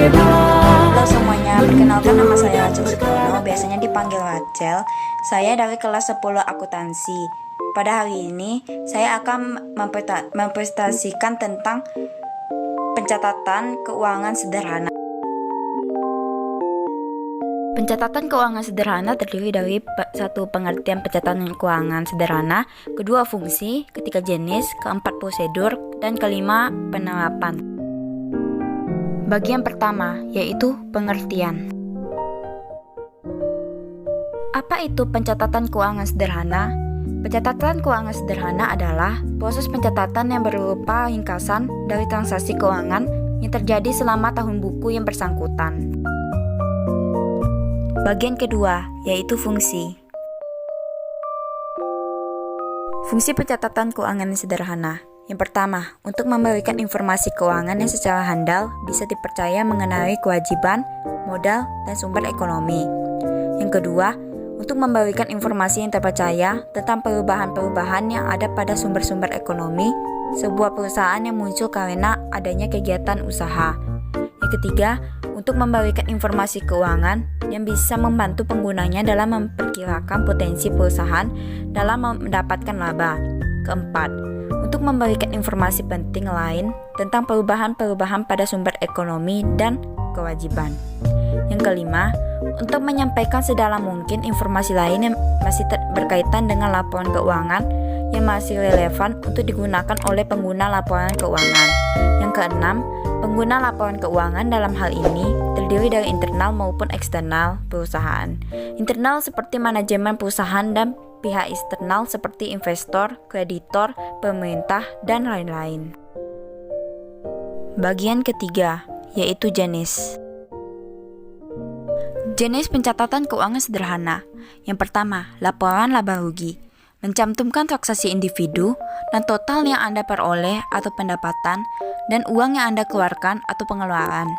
Halo semuanya, perkenalkan nama saya Rachel Supono, biasanya dipanggil Rachel. Saya dari kelas 10 akuntansi. Pada hari ini, saya akan mempresentasikan tentang pencatatan keuangan sederhana. Pencatatan keuangan sederhana terdiri dari satu, pengertian pencatatan keuangan sederhana, kedua, fungsi, ketiga, jenis, keempat, prosedur, dan kelima, penerapan. Bagian pertama, yaitu pengertian. Apa itu pencatatan keuangan sederhana? Pencatatan keuangan sederhana adalah proses pencatatan yang berupa ringkasan dari transaksi keuangan yang terjadi selama tahun buku yang bersangkutan. Bagian kedua, yaitu fungsi. Fungsi pencatatan keuangan sederhana. Yang pertama, untuk memberikan informasi keuangan yang secara handal bisa dipercaya mengenai kewajiban, modal, dan sumber ekonomi. Yang kedua, untuk memberikan informasi yang terpercaya tentang perubahan-perubahan yang ada pada sumber-sumber ekonomi sebuah perusahaan yang muncul karena adanya kegiatan usaha. Yang ketiga, untuk memberikan informasi keuangan yang bisa membantu penggunanya dalam memperkirakan potensi perusahaan dalam mendapatkan laba. Keempat, untuk memberikan informasi penting lain tentang perubahan-perubahan pada sumber ekonomi dan kewajiban. Yang kelima, untuk menyampaikan sedalam mungkin informasi lain yang masih berkaitan dengan laporan keuangan yang masih relevan untuk digunakan oleh pengguna laporan keuangan. Yang keenam, pengguna laporan keuangan dalam hal ini terdiri dari internal maupun eksternal perusahaan. Internal seperti manajemen perusahaan dan pihak eksternal seperti investor, kreditor, pemerintah, dan lain-lain. Bagian ketiga, yaitu jenis. Jenis pencatatan keuangan sederhana. Yang pertama, laporan laba rugi. Mencantumkan transaksi individu dan total yang Anda peroleh atau pendapatan dan uang yang Anda keluarkan atau pengeluaran.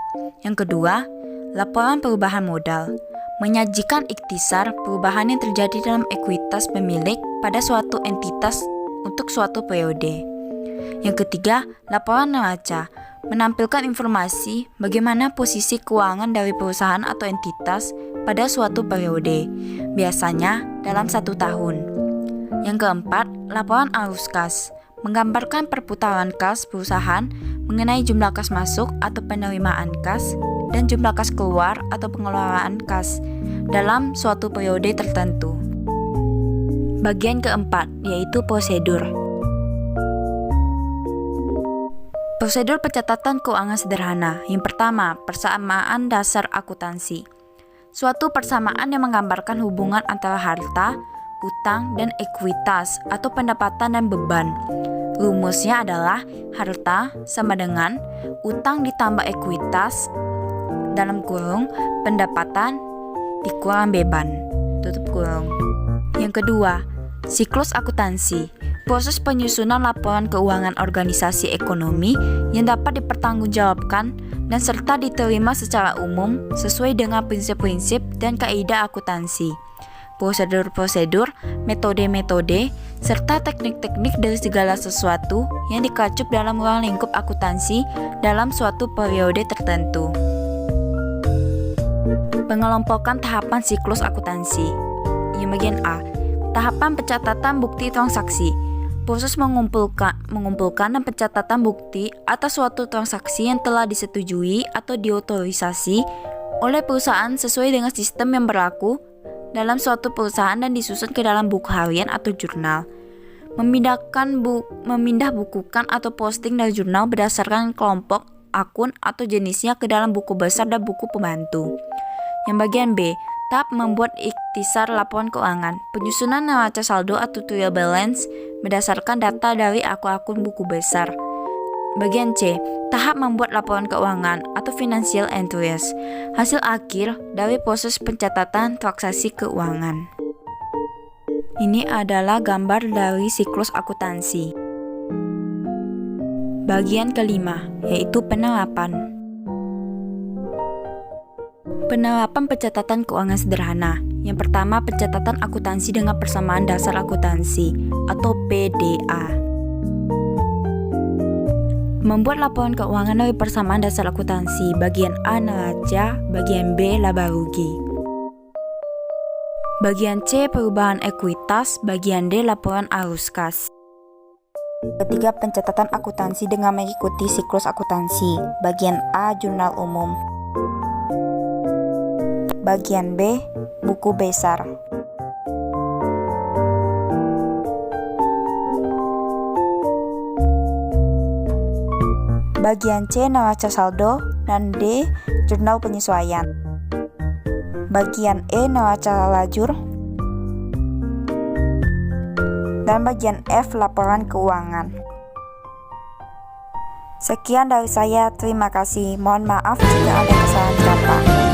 Yang kedua, laporan perubahan modal. Menyajikan ikhtisar perubahan yang terjadi dalam ekuitas pemilik pada suatu entitas untuk suatu periode. Yang ketiga, laporan neraca. Menampilkan informasi bagaimana posisi keuangan dari perusahaan atau entitas pada suatu periode, biasanya dalam 1 tahun. Yang keempat, laporan arus kas. Menggambarkan perputaran kas perusahaan mengenai jumlah kas masuk atau penerimaan kas dan jumlah kas keluar atau pengeluaran kas dalam suatu periode tertentu. Bagian keempat, yaitu prosedur. Prosedur pencatatan keuangan sederhana. Yang pertama, persamaan dasar akuntansi. Suatu persamaan yang menggambarkan hubungan antara harta, utang, dan ekuitas atau pendapatan dan beban. Rumusnya adalah harta sama dengan utang ditambah ekuitas dalam kurung pendapatan dikurang beban tutup kurung. Yang kedua, siklus akuntansi. Proses penyusunan laporan keuangan organisasi ekonomi yang dapat dipertanggungjawabkan dan serta diterima secara umum sesuai dengan prinsip-prinsip dan kaidah akuntansi. Prosedur-prosedur, metode-metode, serta teknik-teknik dari segala sesuatu yang dikacup dalam ruang lingkup akuntansi dalam suatu periode tertentu. Pengelompokan tahapan siklus akuntansi. Yang bagian A, tahapan pencatatan bukti transaksi. Proses mengumpulkan dan pencatatan bukti atas suatu transaksi yang telah disetujui atau diotorisasi oleh perusahaan sesuai dengan sistem yang berlaku dalam suatu perusahaan dan disusun ke dalam buku harian atau jurnal. Memindah bukukan atau posting dari jurnal berdasarkan kelompok, akun, atau jenisnya ke dalam buku besar dan buku pembantu. Yang bagian B, tahap membuat ikhtisar laporan keuangan. Penyusunan neraca saldo atau trial balance berdasarkan data dari akun-akun buku besar. Bagian C, tahap membuat laporan keuangan atau financial entries. Hasil akhir dari proses pencatatan transaksi keuangan. Ini adalah gambar dari siklus akuntansi. Bagian kelima, yaitu penerapan. Penerapan pencatatan keuangan sederhana. Yang pertama, pencatatan akuntansi dengan persamaan dasar akuntansi atau PDA. Membuat laporan keuangan dari persamaan dasar akuntansi. Bagian A neraca, bagian B laba rugi. Bagian C perubahan ekuitas, bagian D laporan arus kas. Ketiga, pencatatan akuntansi dengan mengikuti siklus akuntansi. Bagian A jurnal umum. Bagian B buku besar. Bagian C neraca saldo dan D jurnal penyesuaian. Bagian E neraca lajur. Dan bagian F laporan keuangan. Sekian dari saya, terima kasih. Mohon maaf jika ada kesalahan kata.